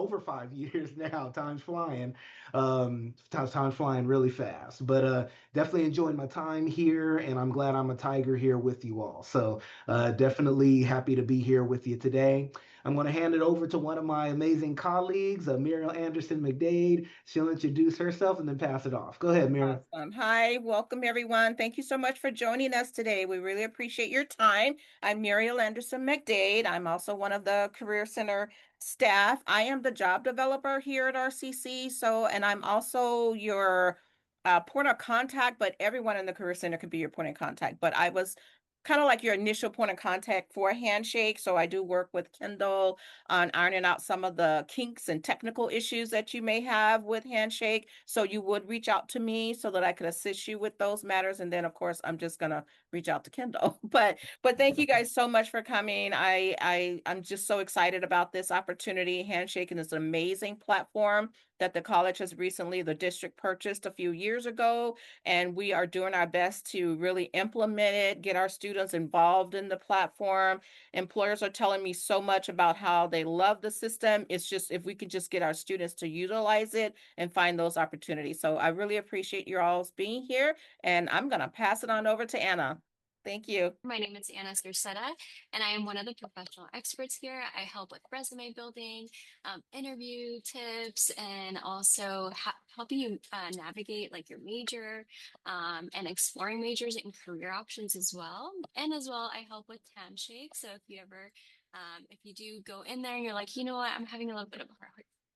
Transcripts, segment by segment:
over 5 years now. Time's flying. Time's flying really fast. But definitely enjoying my time here, and I'm glad I'm a Tiger here with you all. So definitely happy to be here with you today. I'm going to hand it over to one of my amazing colleagues, Muriel Anderson McDade. She'll introduce herself and then pass it off. Go ahead, Muriel. Awesome. Hi, welcome everyone. Thank you so much for joining us today. We really appreciate your time. I'm Muriel Anderson McDade. I'm also one of the Career Center staff. I am the job developer here at RCC. And I'm also your point of contact, but everyone in the Career Center could be your point of contact. But I was kind of like your initial point of contact for Handshake. So I do work with Kendall on ironing out some of the kinks and technical issues that you may have with Handshake. So you would reach out to me so that I could assist you with those matters. And then of course I'm just gonna reach out to Kendall. But thank you guys so much for coming. I'm just so excited about this opportunity. Handshake is an amazing platform that the college has recently, the district purchased a few years ago, and we are doing our best to really implement it, get our students involved in the platform. Employers are telling me so much about how they love the system. It's just if we could just get our students to utilize it and find those opportunities. So I really appreciate you all being here, and I'm going to pass it on over to Anna. Thank you. My name is Anna Scarcetta, and I am one of the professional experts here. I help with resume building, interview tips, and also helping you navigate like your major and exploring majors and career options as well. And as well, I help with Handshake. So if you do go in there and you're like, you know what, I'm having a little bit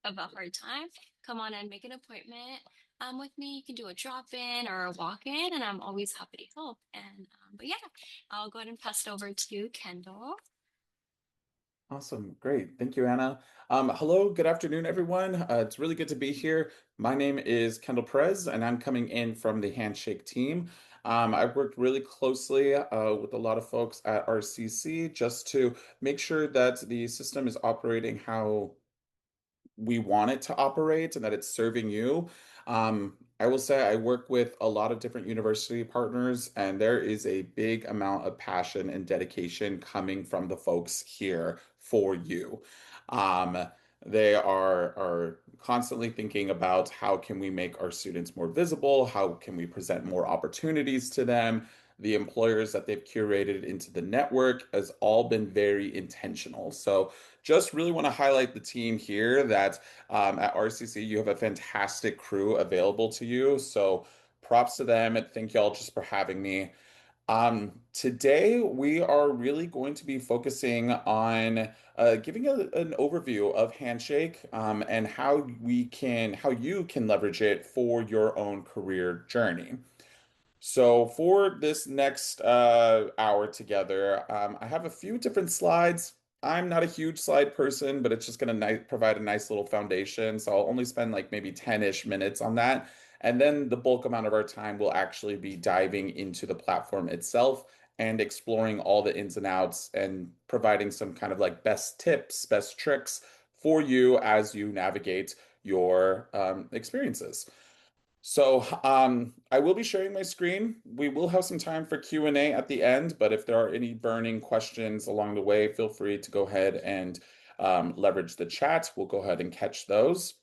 of a hard time, come on and make an appointment with me. You can do a drop in or a walk in, and I'm always happy to help. But yeah, I'll go ahead and pass it over to Kendall. Awesome. Great. Thank you, Anna. Hello, good afternoon, everyone. It's really good to be here. My name is Kendall Perez, and I'm coming in from the Handshake team. I've worked really closely with a lot of folks at RCC just to make sure that the system is operating how we want it to operate and that it's serving you. I will say I work with a lot of different university partners, and there is a big amount of passion and dedication coming from the folks here for you. Um, they are constantly thinking about how can we make our students more visible, how can we present more opportunities to them. The employers that they've curated into the network has all been very intentional. So just really want to highlight the team here that at RCC, you have a fantastic crew available to you. So props to them, and thank y'all just for having me. Today, we are really going to be focusing on giving an overview of Handshake and how you can leverage it for your own career journey. So for this next hour together, I have a few different slides. I'm not a huge slide person, but it's just going to provide a nice little foundation. So I'll only spend like maybe 10-ish minutes on that. And then the bulk amount of our time will actually be diving into the platform itself and exploring all the ins and outs and providing some kind of like best tips, best tricks for you as you navigate your experiences. So I will be sharing my screen. We will have some time for Q&A at the end, but if there are any burning questions along the way, feel free to go ahead and leverage the chat. We'll go ahead and catch those.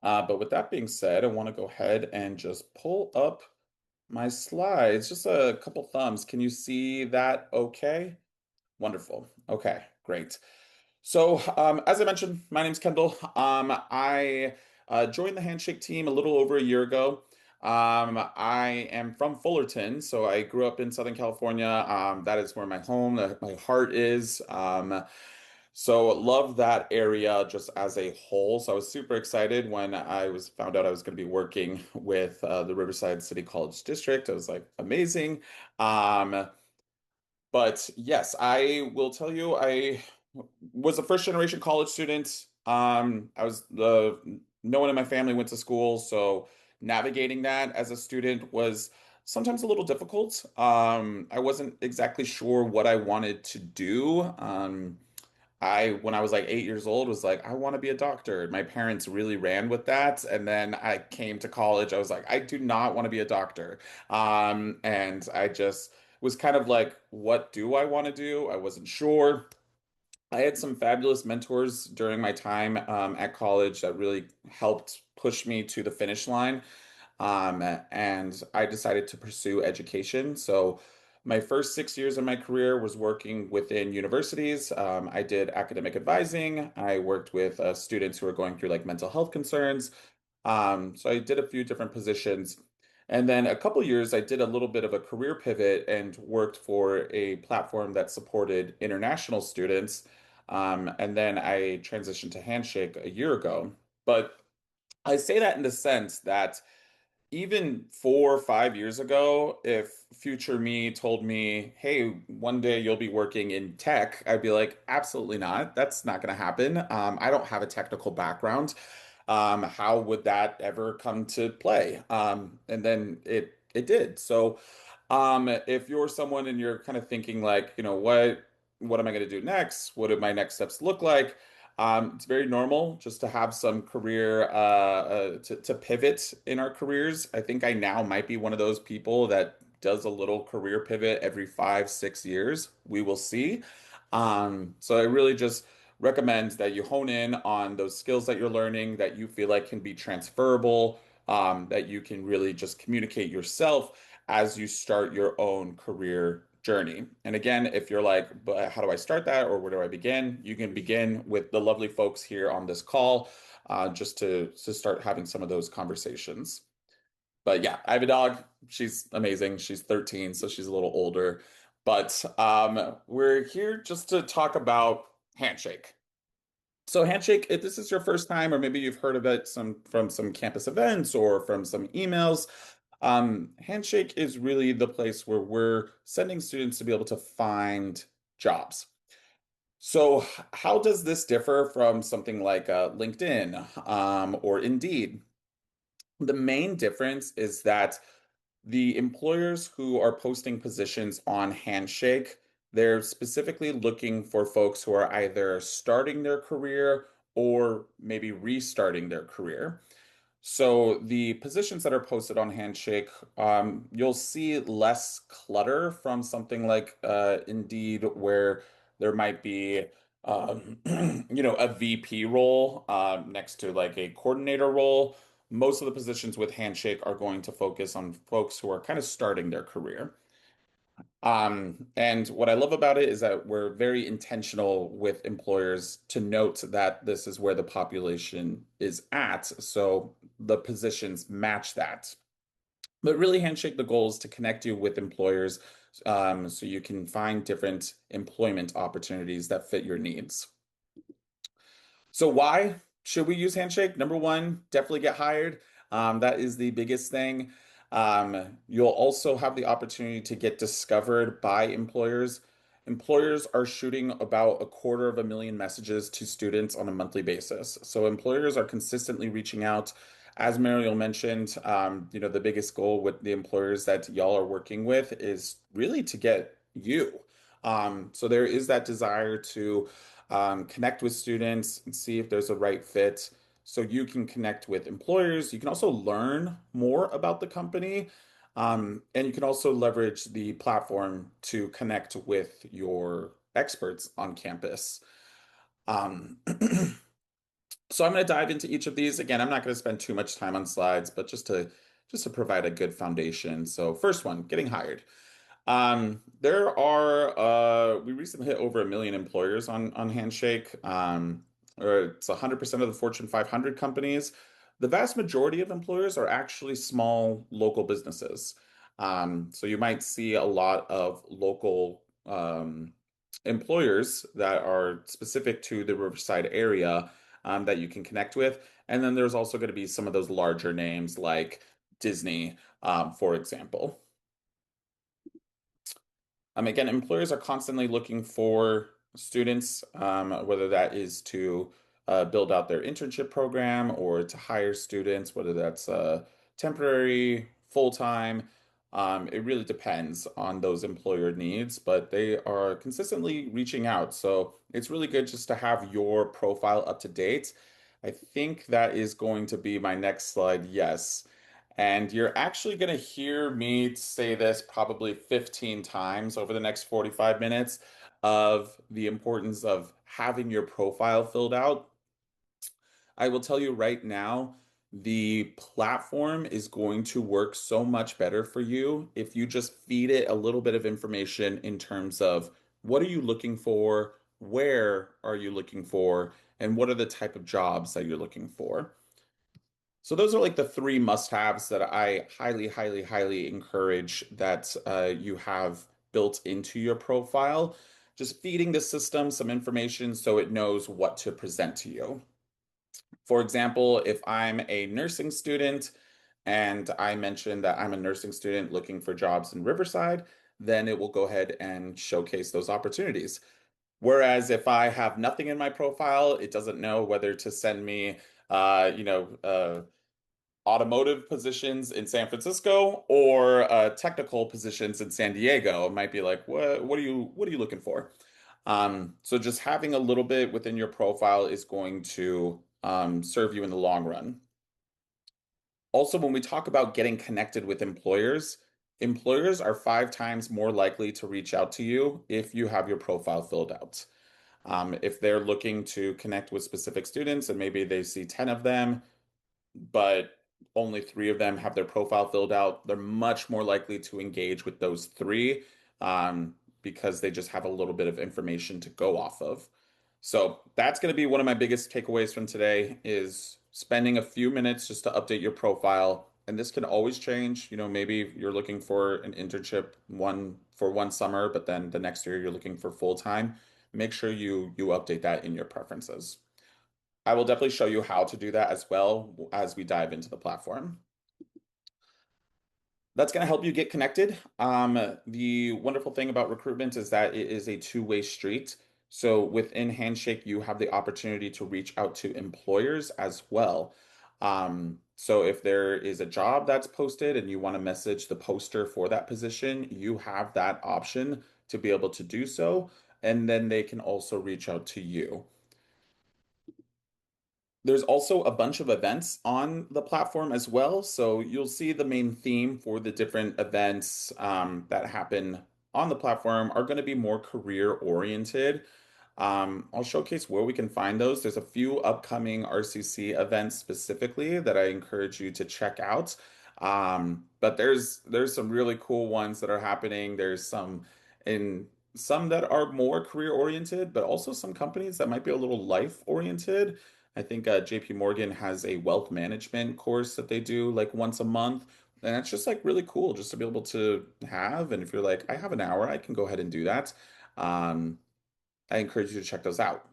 But with that being said, I want to go ahead and just pull up my slides. Just a couple thumbs. Can you see that okay? Wonderful. Okay, great. So, as I mentioned, my name's Kendall. I joined the Handshake team a little over a year ago. I am from Fullerton, so I grew up in Southern California. That is where my home, my heart is. So love that area just as a whole. So I was super excited when I was found out I was going to be working with the Riverside City College District. I was like, amazing. Um, but yes, I will tell you, I was a first generation college student. I was no one in my family went to school, so navigating that as a student was sometimes a little difficult. I wasn't exactly sure what I wanted to do. When I was like 8 years old, was like, I want to be a doctor. My parents really ran with that. And then I came to college. I was like, I do not want to be a doctor. And I just was kind of like, what do I want to do? I wasn't sure. I had some fabulous mentors during my time at college that really helped push me to the finish line. And I decided to pursue education. So my first 6 years of my career was working within universities. I did academic advising. I worked with students who are going through like mental health concerns. So I did a few different positions. And then a couple years, I did a little bit of a career pivot and worked for a platform that supported international students. And then I transitioned to Handshake a year ago. But I say that in the sense that even 4 or 5 years ago, if future me told me, hey, one day you'll be working in tech, I'd be like, absolutely not. That's not going to happen. I don't have a technical background. How would that ever come to play? And then it did. So if you're someone and you're kind of thinking like, what am I going to do next? What do my next steps look like? It's very normal just to have some career to pivot in our careers. I think I now might be one of those people that does a little career pivot every 5, 6 years. We will see. So I really just recommend that you hone in on those skills that you're learning that you feel like can be transferable, that you can really just communicate yourself as you start your own career journey. And again, if you're like, but how do I start that or where do I begin? You can begin with the lovely folks here on this call, just to start having some of those conversations. But yeah, I have a dog. She's amazing. She's 13, so she's a little older. But we're here just to talk about Handshake. So Handshake, if this is your first time, or maybe you've heard of it from some campus events or from some emails, Handshake is really the place where we're sending students to be able to find jobs. So how does this differ from something like LinkedIn or Indeed? The main difference is that the employers who are posting positions on Handshake, they're specifically looking for folks who are either starting their career or maybe restarting their career. So the positions that are posted on Handshake, you'll see less clutter from something like Indeed, where there might be, a VP role next to like a coordinator role. Most of the positions with Handshake are going to focus on folks who are kind of starting their career. And what I love about it is that we're very intentional with employers to note that this is where the population is at. So the positions match that. But really, Handshake, the goal is to connect you with employers so you can find different employment opportunities that fit your needs. So why should we use Handshake? Number one, definitely get hired. That is the biggest thing. You'll also have the opportunity to get discovered by employers. Employers are shooting about 250,000 messages to students on a monthly basis. So employers are consistently reaching out. As Mariel mentioned, the biggest goal with the employers that y'all are working with is really to get you. So there is that desire to connect with students and see if there's a right fit. So you can connect with employers. You can also learn more about the company. And you can also leverage the platform to connect with your experts on campus. Um, so I'm going to dive into each of these. Again, I'm not going to spend too much time on slides, but just to provide a good foundation. So first one, getting hired. We recently hit over 1 million employers on Handshake. Or it's 100% of the Fortune 500 companies. The vast majority of employers are actually small local businesses. So you might see a lot of local employers that are specific to the Riverside area that you can connect with. And then there's also going to be some of those larger names like Disney, for example. Again, employers are constantly looking for students, whether that is to build out their internship program or to hire students, whether that's temporary, full-time. It really depends on those employer needs, but they are consistently reaching out. So it's really good just to have your profile up to date. I think that is going to be my next slide. Yes. And you're actually going to hear me say this probably 15 times over the next 45 minutes of the importance of having your profile filled out. I will tell you right now, the platform is going to work so much better for you if you just feed it a little bit of information in terms of what are you looking for, where are you looking for, and what are the type of jobs that you're looking for. So those are like the three must-haves that I highly, highly, highly encourage that you have built into your profile. Just feeding the system some information so it knows what to present to you. For example, if I'm a nursing student and I mention that I'm a nursing student looking for jobs in Riverside, then it will go ahead and showcase those opportunities. Whereas if I have nothing in my profile, it doesn't know whether to send me, automotive positions in San Francisco or technical positions in San Diego. It might be like, what are you looking for? So just having a little bit within your profile is going to serve you in the long run. Also, when we talk about getting connected with employers, employers are 5 times more likely to reach out to you if you have your profile filled out. If they're looking to connect with specific students and maybe they see 10 of them, but only 3 of them have their profile filled out, they're much more likely to engage with those 3 because they just have a little bit of information to go off of. So that's going to be one of my biggest takeaways from today is spending a few minutes just to update your profile. And this can always change. Maybe you're looking for an internship for one summer, but then the next year you're looking for full time. Make sure you update that in your preferences. I will definitely show you how to do that as well as we dive into the platform. That's going to help you get connected. The wonderful thing about recruitment is that it is a two-way street. So within Handshake, you have the opportunity to reach out to employers as well. So if there is a job that's posted and you want to message the poster for that position, you have that option to be able to do so. And then they can also reach out to you. There's also a bunch of events on the platform as well. So you'll see the main theme for the different events that happen on the platform are going to be more career oriented. I'll showcase where we can find those. There's a few upcoming RCC events specifically that I encourage you to check out. But there's some really cool ones that are happening. There's some that are more career oriented, but also some companies that might be a little life oriented. I think JP Morgan has a wealth management course that they do like once a month. And it's just like really cool just to be able to have. And if you're like, I have an hour, I can go ahead and do that. I encourage you to check those out.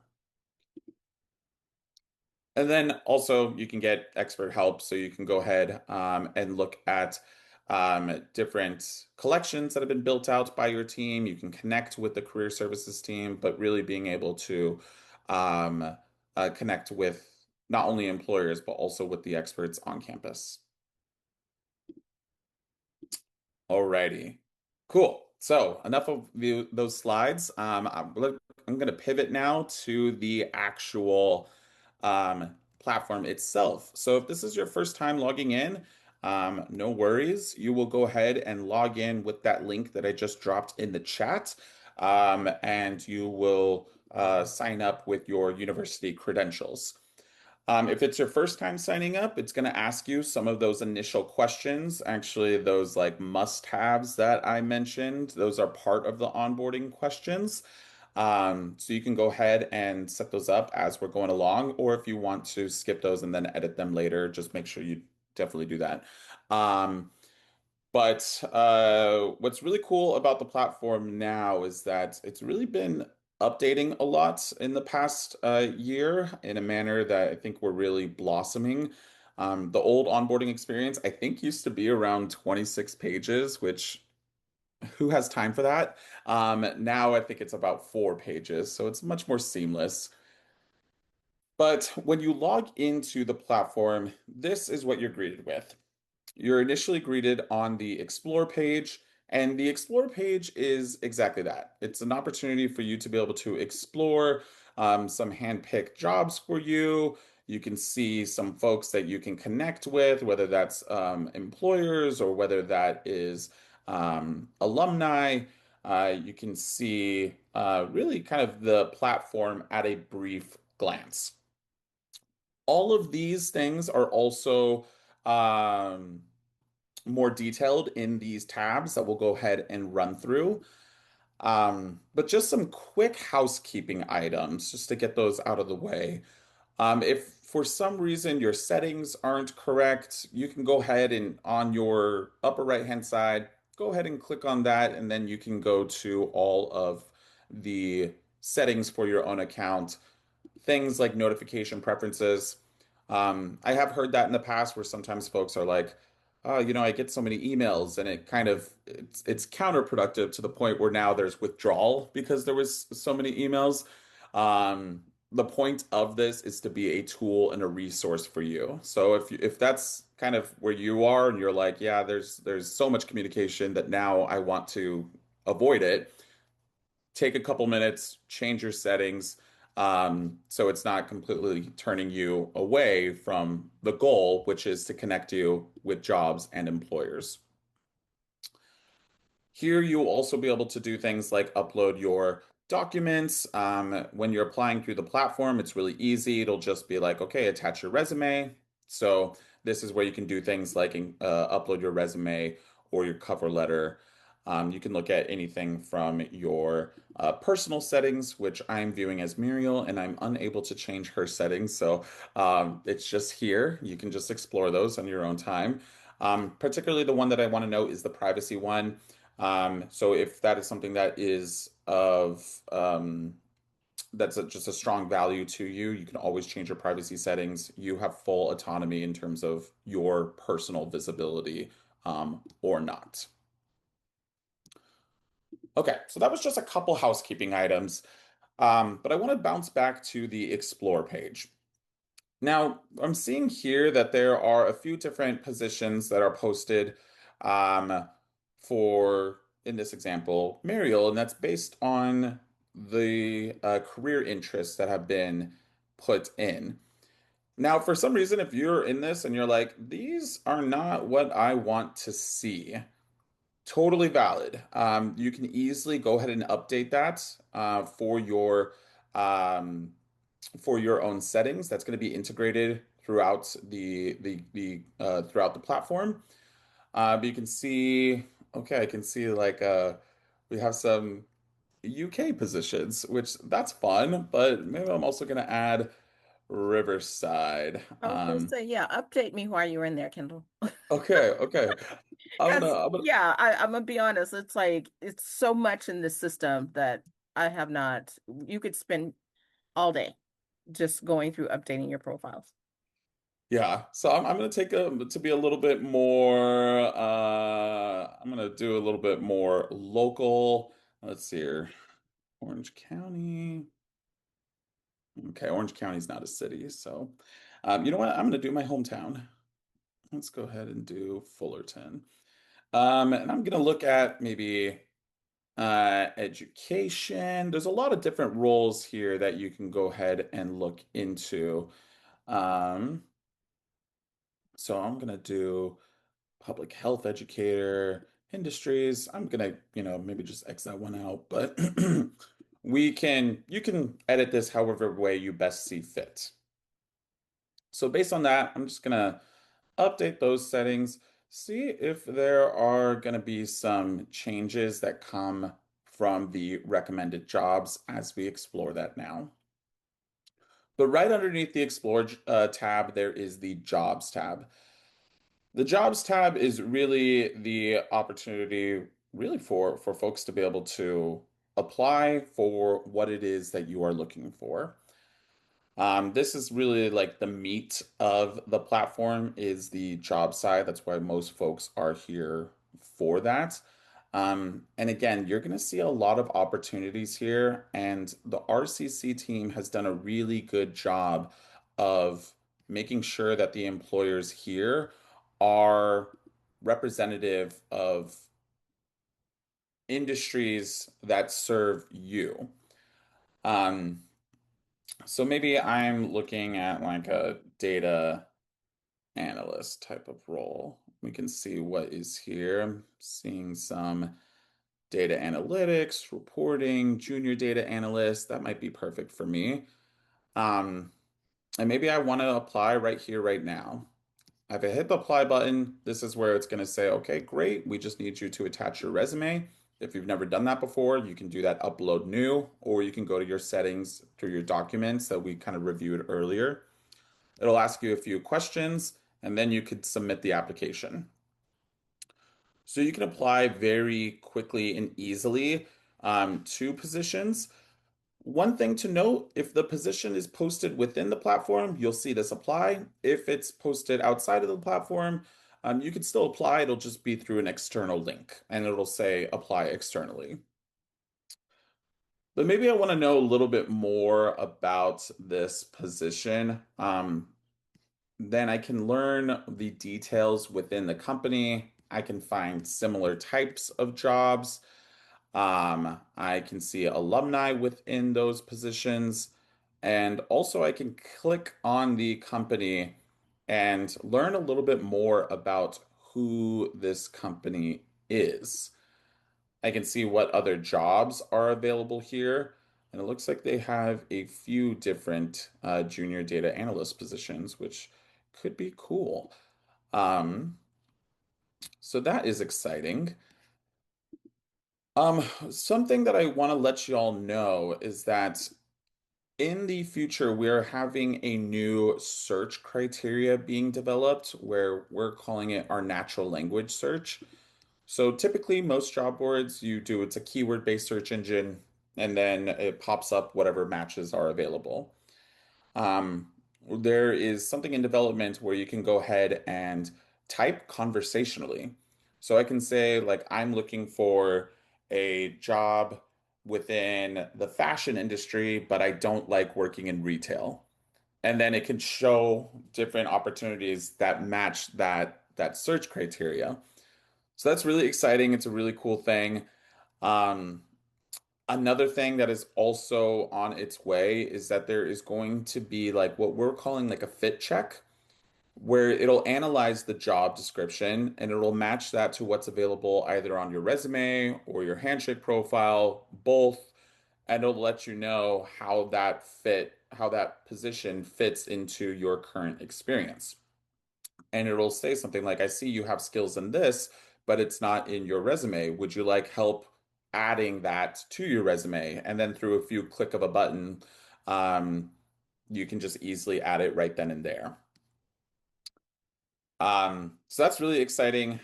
And then also you can get expert help. So you can go ahead and look at different collections that have been built out by your team. You can connect with the career services team, but really being able to um, connect with not only employers, but also with the experts on campus. Alrighty, cool. So enough of those slides. I'm going to pivot now to the actual platform itself. So if this is your first time logging in, no worries. You will go ahead and log in with that link that I just dropped in the chat, and you will sign up with your university credentials. If it's your first time signing up, it's going to ask you some of those initial questions. Actually, those like must-haves that I mentioned, those are part of the onboarding questions. So you can go ahead and set those up as we're going along, or if you want to skip those and then edit them later, just make sure you definitely do that. But what's really cool about the platform now is that it's really been updating a lot in the past year in a manner that I think we're really blossoming. The old onboarding experience, I think, used to be around 26 pages, which who has time for that? Now I think it's about 4 pages, so it's much more seamless. But when you log into the platform, this is what you're greeted with. You're initially greeted on the Explore page, and the Explore page is exactly that. It's an opportunity for you to be able to explore some hand-picked jobs for you. You can see some folks that you can connect with, whether that's employers or whether that is alumni. you can see really kind of the platform at a brief glance. All of these things are also um, more detailed in these tabs that we'll go ahead and run through. But just some quick housekeeping items just to get those out of the way. If for some reason your settings aren't correct, you can go ahead and on your upper right hand side, go ahead and click on that, and then you can go to all of the settings for your own account, things like notification preferences. I have heard that in the past where sometimes folks are like, oh, I get so many emails and it's counterproductive to the point where now there's withdrawal because there was so many emails. The point of this is to be a tool and a resource for you. So if that's kind of where you are and you're like, yeah, there's so much communication that now I want to avoid it, take a couple minutes, change your settings, so it's not completely turning you away from the goal, which is to connect you with jobs and employers. Here, you'll also be able to do things like upload your documents. When you're applying through the platform, it's really easy. It'll just be like, okay, attach your resume. So this is where you can do things like upload your resume or your cover letter. You can look at anything from your personal settings, which I'm viewing as Muriel, and I'm unable to change her settings. So it's just here. You can just explore those on your own time. Particularly the one that I want to note is the privacy one. So if that is something that is of just a strong value to you, you can always change your privacy settings. You have full autonomy in terms of your personal visibility or not. Okay, so that was just a couple housekeeping items, but I want to bounce back to the Explore page. Now, I'm seeing here that there are a few different positions that are posted um, for, in this example, Mariel, and that's based on the career interests that have been put in. Now, for some reason, if you're in this and you're like, these are not what I want to see, totally valid. You can easily go ahead and update that um, for your own settings. That's going to be integrated throughout the throughout the platform. But you can see, okay, I can see like we have some UK positions, which that's fun, but maybe I'm also going to add Riverside. I was gonna say, yeah, update me while you're in there, Kendall. Okay, okay. Because I'm gonna, yeah, I'm gonna be honest, it's like it's so much in this system that I have not. You could spend all day just going through updating your profiles. yeah. So I'm gonna take to be a little bit more. I'm gonna do a little bit more local. Let's see here, Orange County. Okay, Orange County's not a city, so you know what? I'm gonna do my hometown. Let's go ahead and do Fullerton. And I'm gonna look at maybe education. There's a lot of different roles here that you can go ahead and look into. Um, so I'm gonna do public health educator, industries. I'm gonna, maybe just X that one out, but you can edit this however way you best see fit. So based on that, I'm just gonna update those settings, see if there are gonna be some changes that come from the recommended jobs as we explore that now. But right underneath the Explore tab, there is the Jobs tab. The Jobs tab is really the opportunity, really for folks to be able to apply for what it is that you are looking for. This is really like the meat of the platform is the job side. That's why most folks are here for that. And again, you're going to see a lot of opportunities here, and the RCC team has done a really good job of making sure that the employers here are representative of industries that serve you. Um, so maybe I'm looking at like a data analyst type of role. We can see what is here. I'm seeing some data analytics, reporting, junior data analyst. That might be perfect for me. Um, and maybe I want to apply right here, right now. If I hit the apply button, this is where it's going to say, okay, great. We just need you to attach your resume. If you've never done that before, you can do that upload new, or you can go to your settings through your documents that we kind of reviewed earlier. It'll ask you a few questions, and then you could submit the application. So you can apply very quickly and easily to positions. One thing to note, if the position is posted within the platform, you'll see this apply. If it's posted outside of the platform, you can still apply. It'll just be through an external link and it'll say apply externally. But maybe I want to know a little bit more about this position. Then I can learn the details within the company. I can find similar types of jobs. I can see alumni within those positions. And also, I can click on the company and learn a little bit more about who this company is. I can see what other jobs are available here. And it looks like they have a few different junior data analyst positions, which could be cool. Um, so that is exciting. Something that I want to let you all know is that in the future, we're having a new search criteria being developed where we're calling it our natural language search. So typically, most job boards, it's a keyword-based search engine, and then it pops up whatever matches are available. Um, there is something in development where you can go ahead and type conversationally. So I can say, like, I'm looking for a job within the fashion industry, but I don't like working in retail. And then it can show different opportunities that match that search criteria. So that's really exciting. It's a really cool thing. Um, Another thing that is also on its way is that there is going to be like what we're calling like a fit check, where it'll analyze the job description and it'll match that to what's available either on your resume or your Handshake profile, both, and it'll let you know how that position fits into your current experience. And it'll say something like, I see you have skills in this, but it's not in your resume. Would you like help adding that to your resume? And then through a few click of a button, um, you can just easily add it right then and there. So that's really exciting.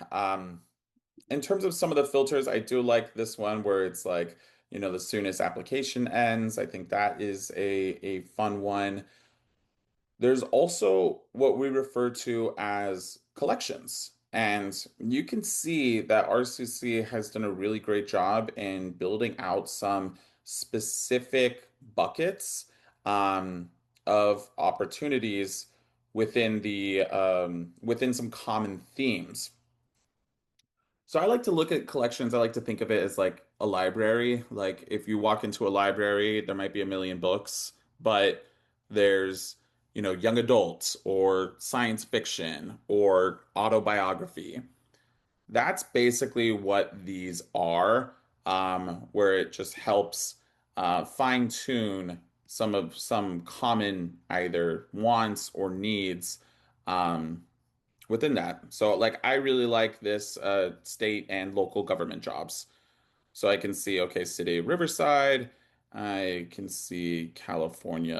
In terms of some of the filters, I do like this one where it's like, the soonest application ends. I think that is a fun one. There's also what we refer to as collections. And you can see that RCC has done a really great job in building out some specific buckets of opportunities within some common themes. So I like to look at collections. I like to think of it as like a library. Like if you walk into a library, there might be a million books, but there's, young adults or science fiction or autobiography. That's basically what these are, where it just helps fine tune some common either wants or needs um, within that. So like I really like this state and local government jobs. So I can see, okay, City of Riverside. I can see California,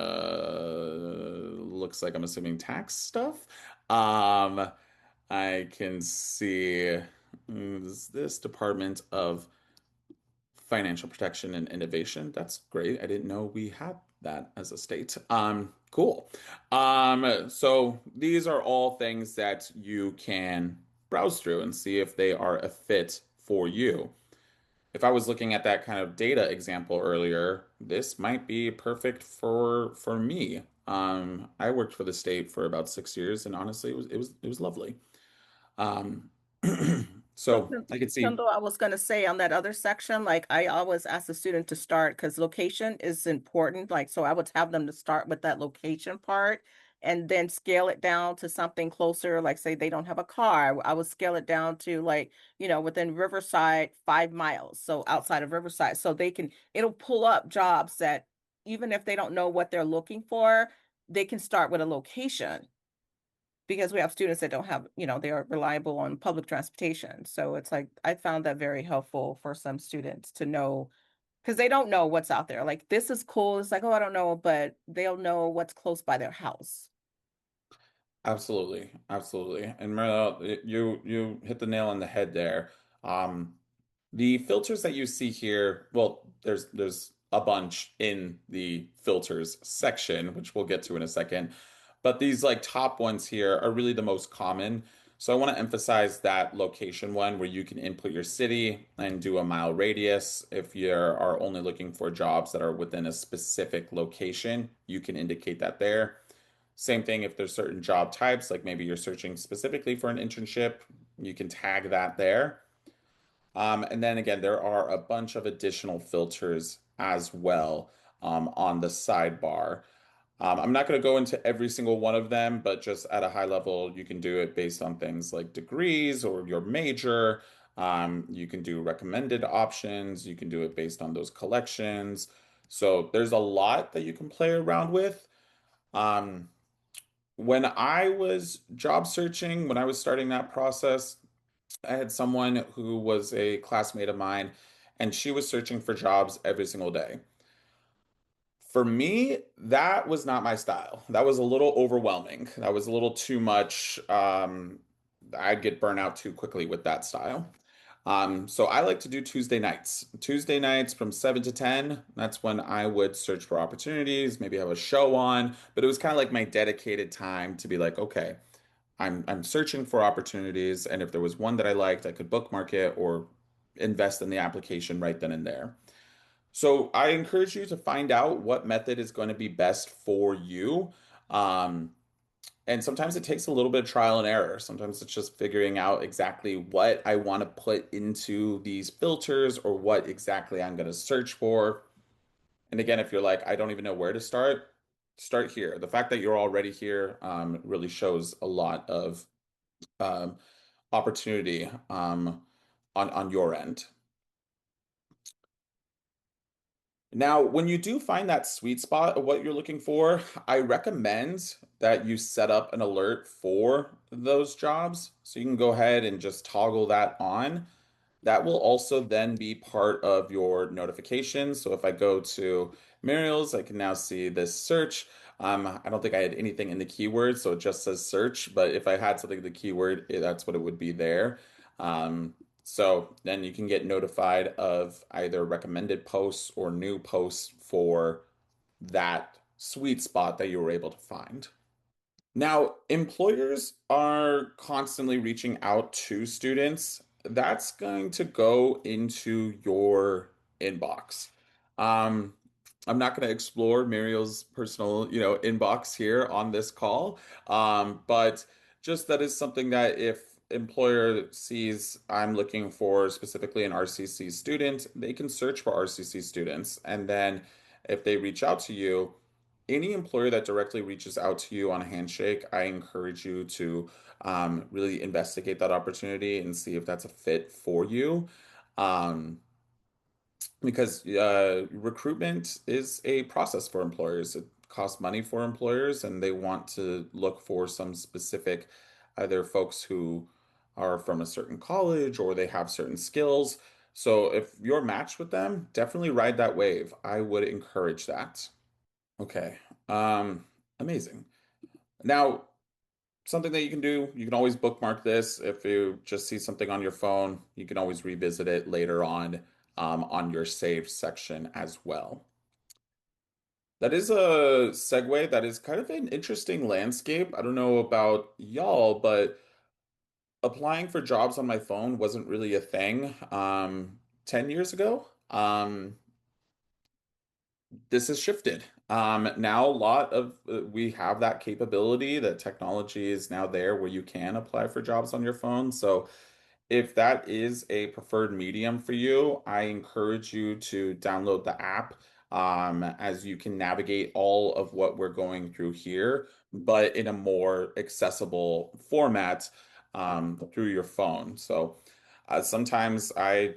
looks like I'm assuming tax stuff. I can see this Department of Financial Protection and Innovation. That's great. I didn't know we had that as a state. Cool. So these are all things that you can browse through and see if they are a fit for you. If I was looking at that kind of data example earlier, this might be perfect for me. I worked for the state for about 6 years, and honestly, it was lovely. Um, So, so I could see. Kendall, I was going to say on that other section, like I always ask the student to start because location is important. Like, so I would have them to start with that location part and then scale it down to something closer, like say they don't have a car. I would scale it down to like, within Riverside, 5 miles. So outside of Riverside. So it'll pull up jobs that even if they don't know what they're looking for, they can start with a location because we have students that don't have, they are reliable on public transportation. So it's like I found that very helpful for some students to know because they don't know what's out there. Like this is cool. It's like, oh, I don't know, but they'll know what's close by their house. Absolutely, absolutely. And Marla, you hit the nail on the head there. Um, the filters that you see here, well, there's a bunch in the filters section, which we'll get to in a second. But these like top ones here are really the most common. So I want to emphasize that location one where you can input your city and do a mile radius. If you are only looking for jobs that are within a specific location, you can indicate that there. Same thing if there's certain job types, like maybe you're searching specifically for an internship, you can tag that there. And then again, there are a bunch of additional filters as well on the sidebar. I'm not going to go into every single one of them, but just at a high level, you can do it based on things like degrees or your major. You can do recommended options. You can do it based on those collections. So there's a lot that you can play around with. Um, when I was job searching, when I was starting that process, I had someone who was a classmate of mine, and she was searching for jobs every single day. For me, that was not my style. That was a little overwhelming. That was a little too much. I'd get burnt out too quickly with that style. So I like to do Tuesday nights. Tuesday nights from 7 to 10, that's when I would search for opportunities, maybe have a show on, but it was kind of like my dedicated time to be like, okay, I'm searching for opportunities, and if there was one that I liked, I could bookmark it or invest in the application right then and there. So I encourage you to find out what method is going to be best for you. Um, and sometimes it takes a little bit of trial and error. Sometimes it's just figuring out exactly what I want to put into these filters or what exactly I'm going to search for. And again, if you're like, I don't even know where to start, start here. The fact that you're already here really shows a lot of um, opportunity on your end. Now, when you do find that sweet spot of what you're looking for, I recommend that you set up an alert for those jobs. So you can go ahead and just toggle that on. That will also then be part of your notifications. So if I go to Muriel's, I can now see this search. I don't think I had anything in the keyword, so it just says search. But if I had something in the keyword, that's what it would be there. So then you can get notified of either recommended posts or new posts for that sweet spot that you were able to find. Now, employers are constantly reaching out to students. That's going to go into your inbox. Um, I'm not going to explore Muriel's personal, inbox here on this call, but just that is something that if employer sees I'm looking for specifically an RCC student, they can search for RCC students, and then if they reach out to you, any employer that directly reaches out to you on Handshake, I encourage you to really investigate that opportunity and see if that's a fit for you. Um, because recruitment is a process for employers. It costs money for employers, and they want to look for some specific, either folks who are from a certain college or they have certain skills. So if you're matched with them, definitely ride that wave. I would encourage that. Okay. Um, Amazing. Now, something that you can do, you can always bookmark this. If you just see something on your phone, you can always revisit it later on your saved section as well. That is a segue. That is kind of an interesting landscape. I don't know about y'all, but applying for jobs on my phone wasn't really a thing 10 years ago. This has shifted. Now a lot of we have that capability. That technology is now there where you can apply for jobs on your phone. So if that is a preferred medium for you, I encourage you to download the app. as you can navigate all of what we're going through here, but in a more accessible format through your phone. So sometimes I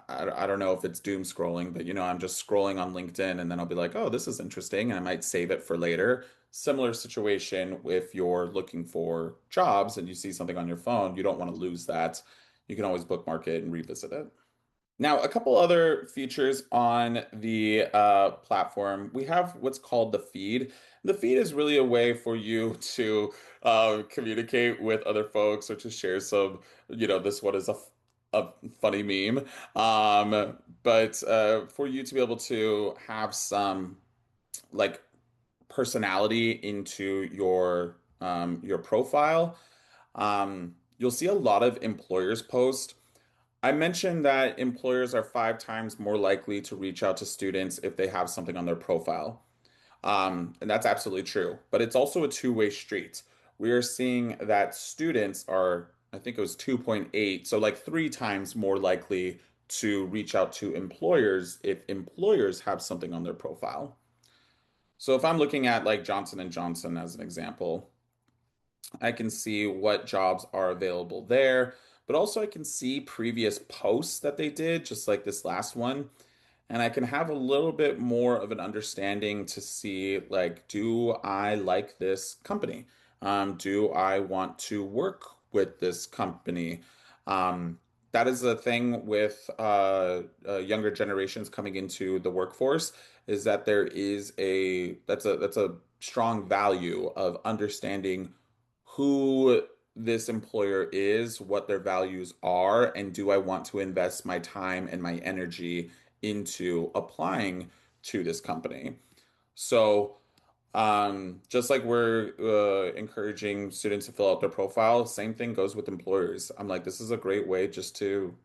don't know if it's doom scrolling, but I'm just scrolling on LinkedIn and then I'll be like, oh, this is interesting, and I might save it for later. Similar situation if you're looking for jobs and you see something on your phone, you don't want to lose that. You can always bookmark it and revisit it. Now, a couple other features on the platform. We have what's called the feed. The feed is really a way for you to communicate with other folks or to share some, this one is a funny meme. But for you to be able to have some like personality into your profile, you'll see a lot of employers post. I mentioned that employers are 5 times more likely to reach out to students if they have something on their profile. And that's absolutely true. But it's also a two-way street. We are seeing that students are, I think it was 2.8, so like 3 times more likely to reach out to employers if employers have something on their profile. So if I'm looking at like Johnson and Johnson as an example, I can see what jobs are available there, but also I can see previous posts that they did, just like this last one. And I can have a little bit more of an understanding to see, like, do I like this company? Do I want to work with this company? That is the thing with younger generations coming into the workforce, is that there is that's a strong value of understanding who this employer is, what their values are, and do I want to invest my time and my energy into applying to this company. So, just like we're encouraging students to fill out their profile, same thing goes with employers. I'm like, this is a great way just to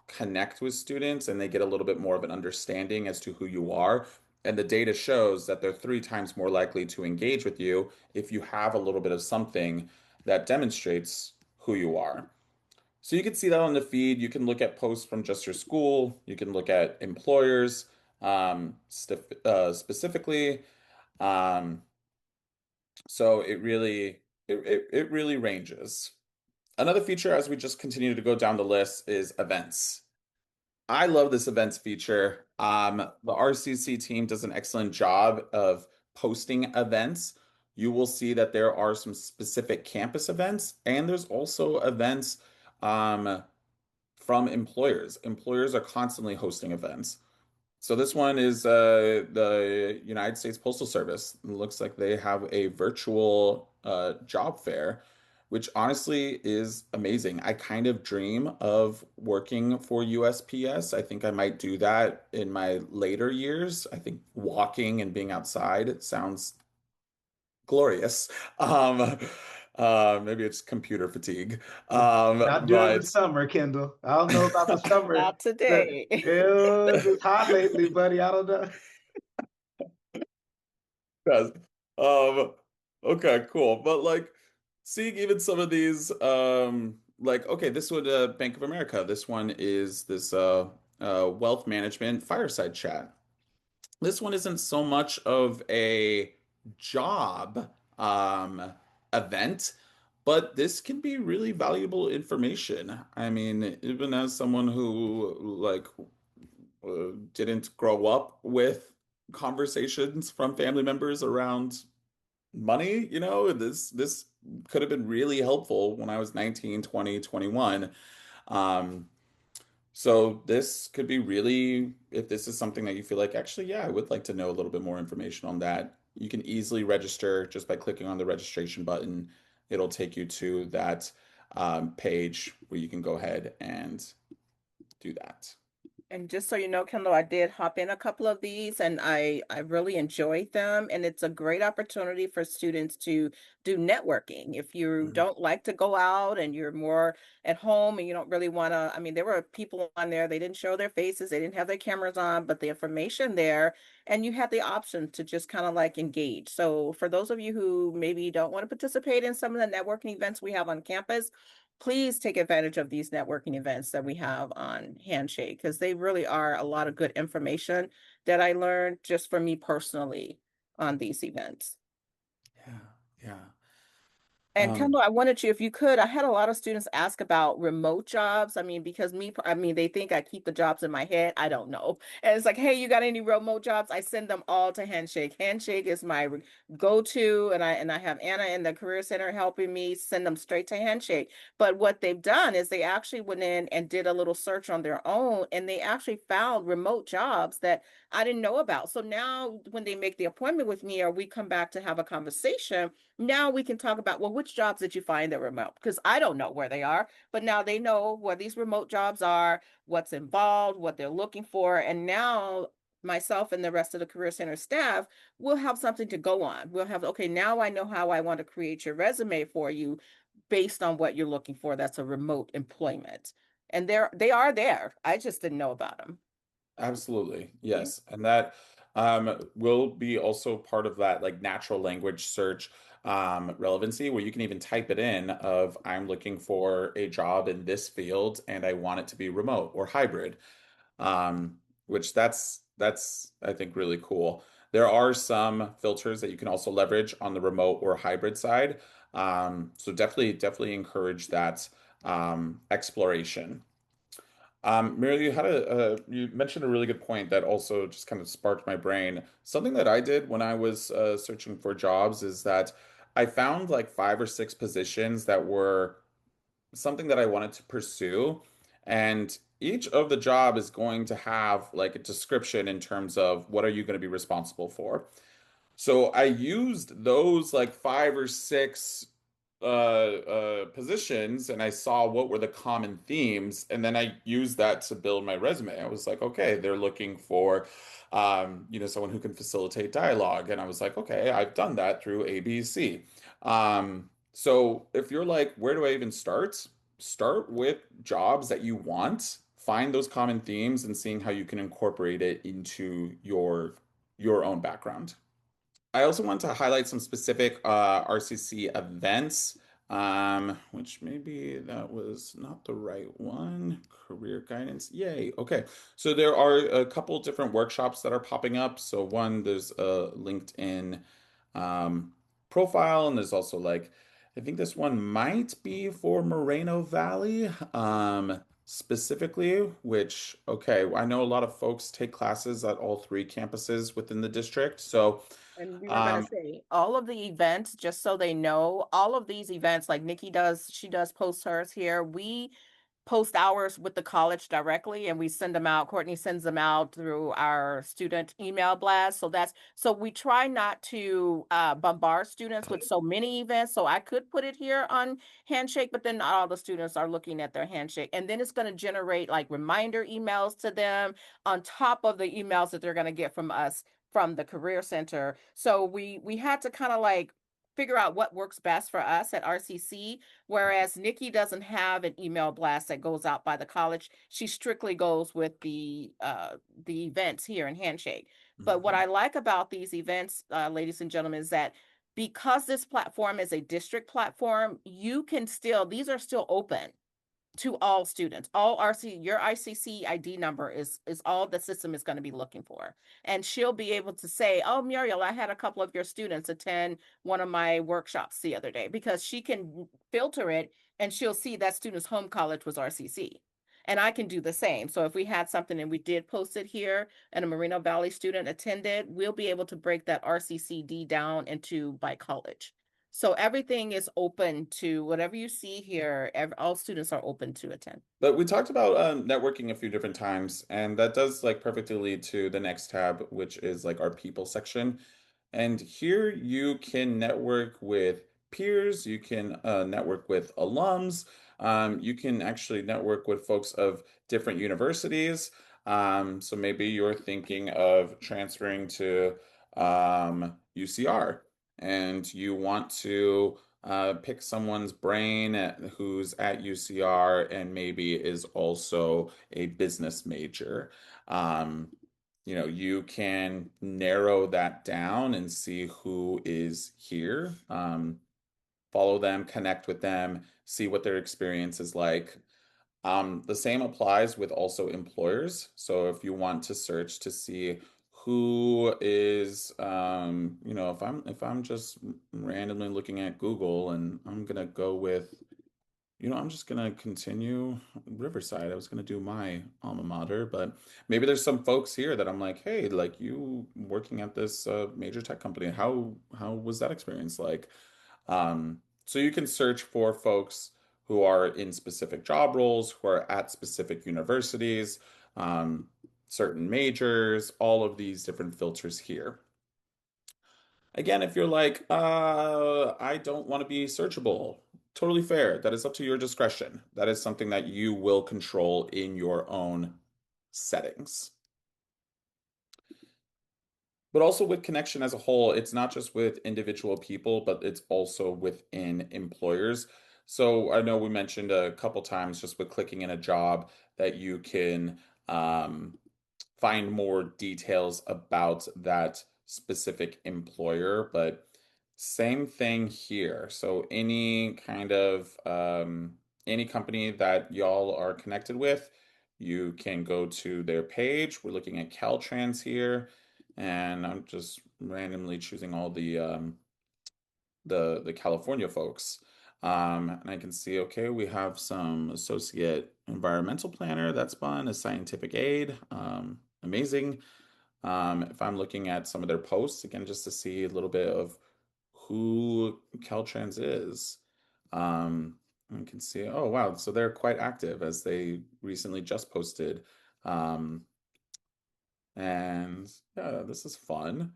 connect with students and they get a little bit more of an understanding as to who you are. And the data shows that they're 3 times more likely to engage with you if you have a little bit of something that demonstrates who you are. So you can see that on the feed. You can look at posts from just your school. You can look at employers specifically. Um, so it really ranges. Another feature as we just continue to go down the list is events. I love this events feature. The RCC team does an excellent job of posting events. You will see that there are some specific campus events, and there's also events um, from employers. Employers are constantly hosting events. So this one is the United States Postal Service. It looks like they have a virtual job fair, which honestly is amazing. I kind of dream of working for USPS. I think I might do that in my later years. I think walking and being outside sounds glorious. Um, Maybe it's computer fatigue. Not during the But summer, Kendall. I don't know about the summer. Not today. It's hot lately, buddy. I don't know. Yes. Um, okay, cool. But like seeing even some of these, like, okay, this would Bank of America. This one is this wealth management fireside chat. This one isn't so much of a job event, but this can be really valuable information. I mean, even as someone who like didn't grow up with conversations from family members around money, this could have been really helpful when I was 19, 20, 21. Um, so this could be really, if this is something that you feel like, actually, yeah, I would like to know a little bit more information on that. You can easily register just by clicking on the registration button. It'll take you to that page where you can go ahead and do that. And just so you know, Kendall, I did hop in a couple of these and I really enjoyed them. And it's a great opportunity for students to do networking. If you Mhm. don't like to go out and you're more at home and you don't really want to, I mean, there were people on there, they didn't show their faces, they didn't have their cameras on, but the information there, and you had the option to just kind of like engage. So for those of you who maybe don't want to participate in some of the networking events we have on campus, please take advantage of these networking events that we have on Handshake because they really are a lot of good information that I learned just for me personally on these events. Yeah, yeah. And Um, Kendall, I wanted you, if you could, I had a lot of students ask about remote jobs. I mean, because they think I keep the jobs in my head. I don't know. And it's like, hey, you got any remote jobs? I send them all to Handshake. Handshake is my go-to, and I have Anna in the Career Center helping me send them straight to Handshake. But what they've done is they actually went in and did a little search on their own, and they actually found remote jobs that I didn't know about. So now when they make the appointment with me or we come back to have a conversation, now we can talk about, well, which jobs did you find that remote? Because I don't know where they are, but now they know where these remote jobs are, what's involved, what they're looking for. And now myself and the rest of the Career Center staff will have something to go on. We'll have, okay, now I know how I want to create your resume for you based on what you're looking for. That's a remote employment. And they are there. I just didn't know about them. Absolutely. Yeah. Yes. And that will be also part of that like natural language search relevancy where you can even type it in of I'm looking for a job in this field and I want it to be remote or hybrid. Um, which that's I think really cool. There are some filters that you can also leverage on the remote or hybrid side. So definitely encourage that exploration. Mary, you mentioned a really good point that also just kind of sparked my brain. Something that I did when I was searching for jobs is that I found like five or six positions that were something that I wanted to pursue, and each of the job is going to have like a description in terms of what are you going to be responsible for. So I used those like five or six positions and I saw what were the common themes and then I used that to build my resume. I was like, okay, they're looking for someone who can facilitate dialogue. And I was like, okay, I've done that through ABC. So if you're like, where do I even start? Start with jobs that you want, find those common themes and seeing how you can incorporate it into your own background. I also want to highlight some specific RCC events, which maybe that was not the right one. Career guidance. Yay. Okay. So there are a couple different workshops that are popping up. So one, there's a LinkedIn um, profile, and there's also like, I think this one might be for Moreno Valley. Specifically, which, okay, I know a lot of folks take classes at all three campuses within the district. So, And we were going to um, say all of the events, just so they know, all of these events, like Nikki does, she does post hers here. We post ours with the college directly and we send them out. Courtney sends them out through our student email blast. So we try not to bombard students with so many events. So I could put it here on Handshake, but then not all the students are looking at their Handshake. And then it's going to generate like reminder emails to them on top of the emails that they're going to get from us from the Career Center. So we had to kind of like figure out what works best for us at RCC. Whereas Nikki doesn't have an email blast that goes out by the college. She strictly goes with the events here in Handshake. But what mhm. I like about these events, ladies and gentlemen, is that because this platform is a district platform, you can still, these are still open to all students. All RC, your ICC ID number is all the system is going to be looking for. And she'll be able to say, "Oh, Muriel, I had a couple of your students attend one of my workshops the other day," because she can filter it and she'll see that student's home college was RCC. And I can do the same. So if we had something and we did post it here and a Moreno Valley student attended, we'll be able to break that RCCD down into by college. So everything is open to whatever you see here. All students are open to attend. But we talked about networking a few different times, and that does like perfectly lead to the next tab, which is like our people section. And here you can network with peers, you can network with alums, you can actually network with folks of different universities. So maybe you're thinking of transferring to UCR and you want to pick someone's brain who's at UCR and maybe is also a business major. Um, you can narrow that down and see who is here. follow them, connect with them, see what their experience is like. The same applies with also employers. So if you want to search to see who is, if I'm just randomly looking at Google and I'm gonna go with, I'm just gonna continue Riverside. I was gonna do my alma mater, but maybe there's some folks here that I'm like, hey, like you working at this major tech company, how was that experience like? So you can search for folks who are in specific job roles, who are at specific universities, um, certain majors, all of these different filters here. Again, if you're like, I don't want to be searchable, totally fair. That is up to your discretion. That is something that you will control in your own settings. But also with connection as a whole, it's not just with individual people, but it's also within employers. So I know we mentioned a couple times just with clicking in a job that you can um, find more details about that specific employer, but same thing here. So any company that y'all are connected with, you can go to their page. We're looking at Caltrans here, and I'm just randomly choosing all the California folks. And I can see, okay, we have some associate environmental planner. That's fun. A scientific aid. Amazing. If I'm looking at some of their posts, again, just to see a little bit of who Caltrans is. I can see, oh wow, so they're quite active as they recently just posted. Um, and yeah, this is fun.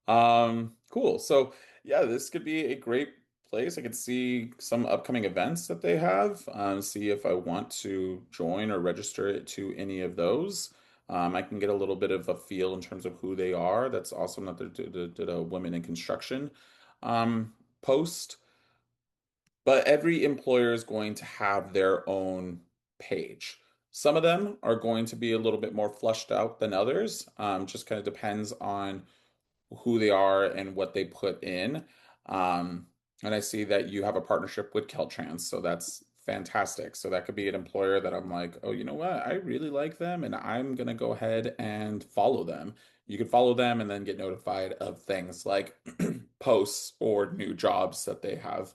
Cool. So yeah, this could be a great place. I could see some upcoming events that they have, see if I want to join or register to any of those. I can get a little bit of a feel in terms of who they are. That's awesome that they did a women in construction post. But every employer is going to have their own page. Some of them are going to be a little bit more flushed out than others. Just kind of depends on who they are and what they put in. Um, and I see that you have a partnership with Caltrans, so that's fantastic. So that could be an employer that I'm like, oh, you know what? I really like them and I'm gonna go ahead and follow them. You can follow them and then get notified of things like posts or new jobs that they have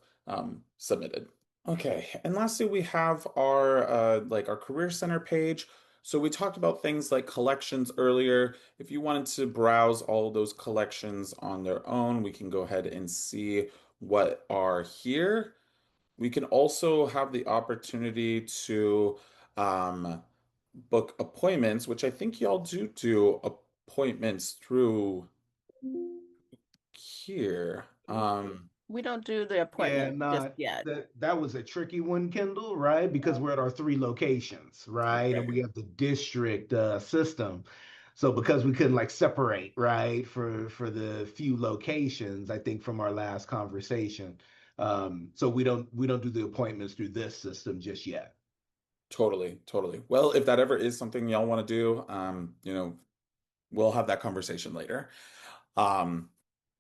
submitted. Okay, and lastly, we have our our career center page. So we talked about things like collections earlier. If you wanted to browse all of those collections on their own, we can go ahead and see what are here. We can also have the opportunity to um, book appointments, which I think y'all do appointments through here. We don't do the Yeah, appointment just not yet. that was a tricky one, Kendall, right? Because we're at our three locations, right? And we have the district system. So because we couldn't like separate, right, for the few locations, I think from our last conversation. So we don't do the appointments through this system just yet. Totally, totally. Well, if that ever is something y'all want to do, we'll have that conversation later. Um,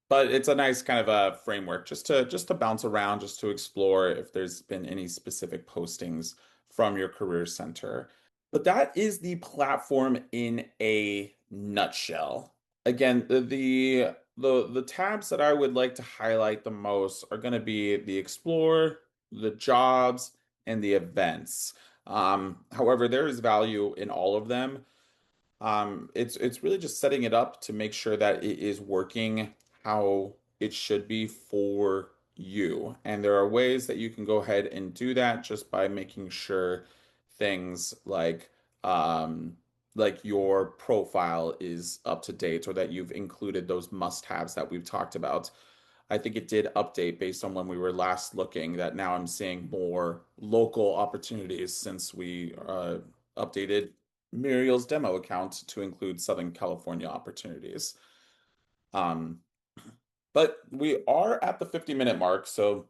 but it's a nice kind of a framework just to bounce around, just to explore if there's been any specific postings from your career center. But that is the platform in a nutshell. Again, the tabs that I would like to highlight the most are going to be the explore, the jobs, and the events. However, there is value in all of them. It's really just setting it up to make sure that it is working how it should be for you. And there are ways that you can go ahead and do that just by making sure things like your profile is up to date or that you've included those must-haves that we've talked about. I think it did update based on when we were last looking that now I'm seeing more local opportunities since we updated Muriel's demo account to include Southern California opportunities. Um, but we are at the 50-minute mark, so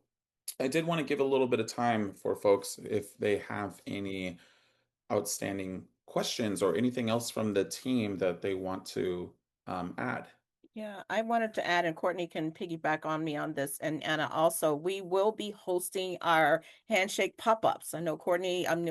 I did want to give a little bit of time for folks if they have any outstanding questions or anything else from the team that they want to add. Yeah, I wanted to add, and Courtney can piggyback on me on this, and Anna also, we will be hosting our handshake pop-ups. I know Courtney, I don't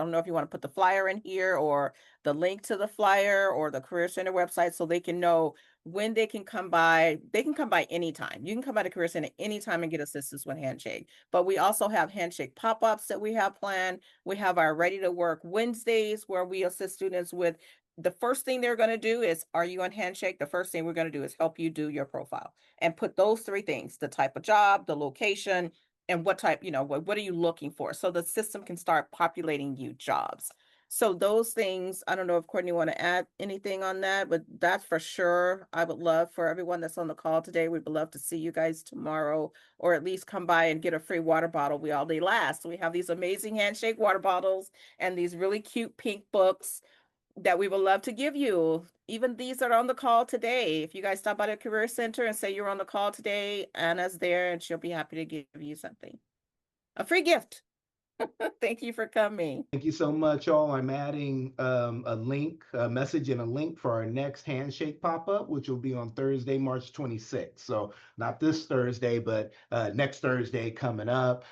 know if you want to put the flyer in here or the link to the flyer or the Career Center website so they can know when they can come by. They can come by anytime. You can come by the Career Center anytime and get assistance with Handshake. But we also have handshake pop-ups that we have planned. We have our Ready to Work Wednesdays where we assist students with the first thing they're going to do is, are you on Handshake? The first thing we're going to do is help you do your profile and put those three things: the type of job, the location, and what type, what are you looking for? So the system can start populating you jobs. So those things, I don't know if Courtney want to add anything on that, but that's for sure. I would love for everyone that's on the call today. We would love to see you guys tomorrow, or at least come by and get a free water bottle. We all day last. We have these amazing Handshake water bottles and these really cute pink books that we would love to give you. Even these that are on the call today. If you guys stop by the Career Center and say you're on the call today, Anna's there and she'll be happy to give you something. A free gift. Thank you for coming. Thank you so much, all. I'm adding a link, a message and a link for our next handshake pop-up, which will be on Thursday, March 26th. So not this Thursday, but next Thursday coming up.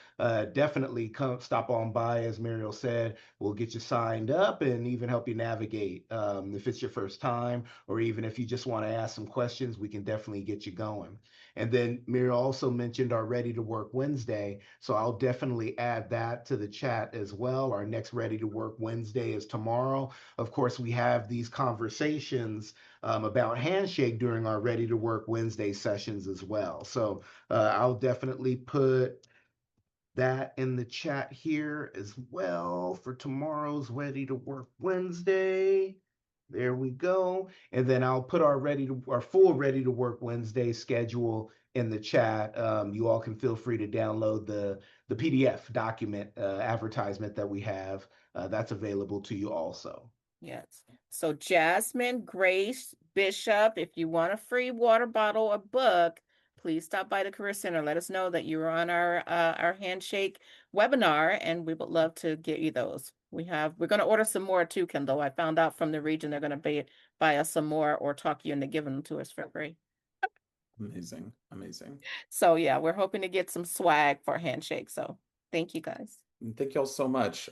Definitely come stop on by, as Muriel said. We'll get you signed up and even help you navigate. If it's your first time, or even if you just want to ask some questions, we can definitely get you going. And then Muriel also mentioned our Ready to Work Wednesday. So I'll definitely add that to the chat as well. Our next Ready to Work Wednesday is tomorrow. Of course, we have these conversations about Handshake during our Ready to Work Wednesday sessions as well. So I'll definitely put that in the chat here as well for tomorrow's Ready to Work Wednesday. There we go. And then I'll put our full Ready to Work Wednesday schedule in the chat. You all can feel free to download the PDF document advertisement that we have. That's available to you also. Yes. So Jasmine, Grace, Bishop, if you want a free water bottle or book, please stop by the Career Center. Let us know that you were on our Handshake webinar, and we would love to get you those. We're going to order some more too, Kendall. I found out from the region they're going to buy us some more or talk you into giving them to us for free. Amazing, amazing. So yeah, we're hoping to get some swag for Handshake. So thank you guys. Thank you all so much.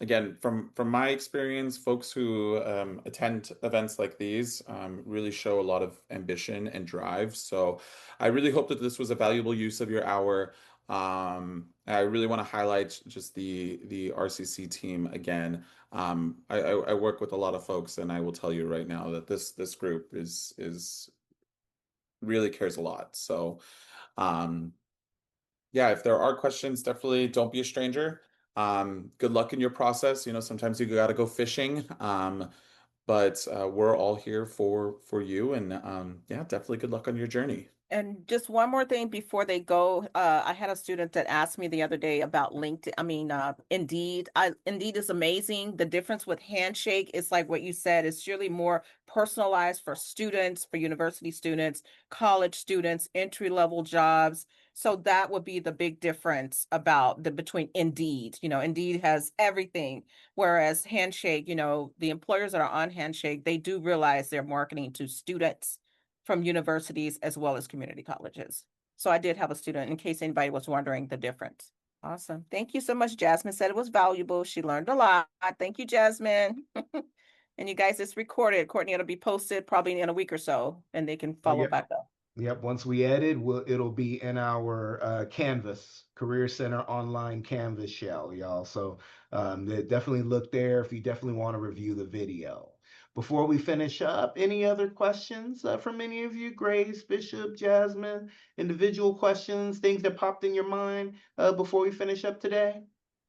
Again, from my experience, folks who attend events like these really show a lot of ambition and drive. So I really hope that this was a valuable use of your hour. I really want to highlight just the RCC team again. I work with a lot of folks, and I will tell you right now that this group is really cares a lot. So yeah, if there are questions, definitely don't be a stranger. Good luck in your process. Sometimes you gotta go fishing. But we're all here for you, and yeah, definitely good luck on your journey. And just one more thing before they go, I had a student that asked me the other day about LinkedIn. I mean, Indeed. Indeed is amazing. The difference with Handshake is like what you said, it's really more personalized for students, for university students, college students, entry-level jobs. So that would be the big difference between Indeed. Indeed has everything, whereas Handshake, the employers that are on Handshake, they do realize they're marketing to students from universities as well as community colleges. So I did have a student, in case anybody was wondering the difference. Awesome. Thank you so much. Jasmine said it was valuable. She learned a lot. Thank you, Jasmine. And you guys, it's recorded. Courtney, it'll be posted probably in a week or so, and they can follow Yeah. back up. Yep. Once we edit, it'll be in our Canvas Career Center online Canvas shell, y'all. So definitely look there if you definitely want to review the video. Before we finish up, any other questions from any of you? Grace, Bishop, Jasmine, individual questions, things that popped in your mind before we finish up today?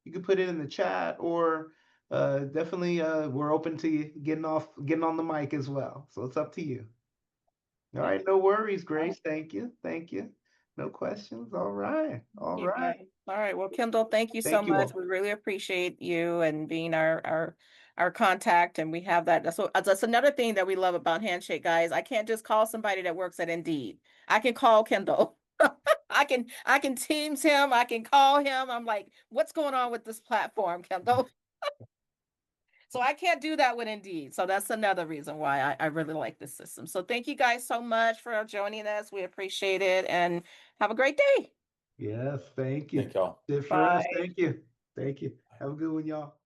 You can put it in the chat, or definitely we're open to you getting on the mic as well. So it's up to you. All right, no worries, Grace. Thank you. Thank you. No questions. All right. All You right. guys. All right. Well, Kendall, thank you so Thank you much. all. We really appreciate you and being our contact. And we have that. That's another thing that we love about Handshake, guys. I can't just call somebody that works at Indeed. I can call Kendall. I can Teams him. I can call him. I'm like, what's going on with this platform, Kendall? So I can't do that with Indeed. So that's another reason why I really like this system. So thank you guys so much for joining us. We appreciate it and have a great day. Yes, thank you. Thank y'all. That's it for us. Bye. Thank you. Thank you. Have a good one, y'all.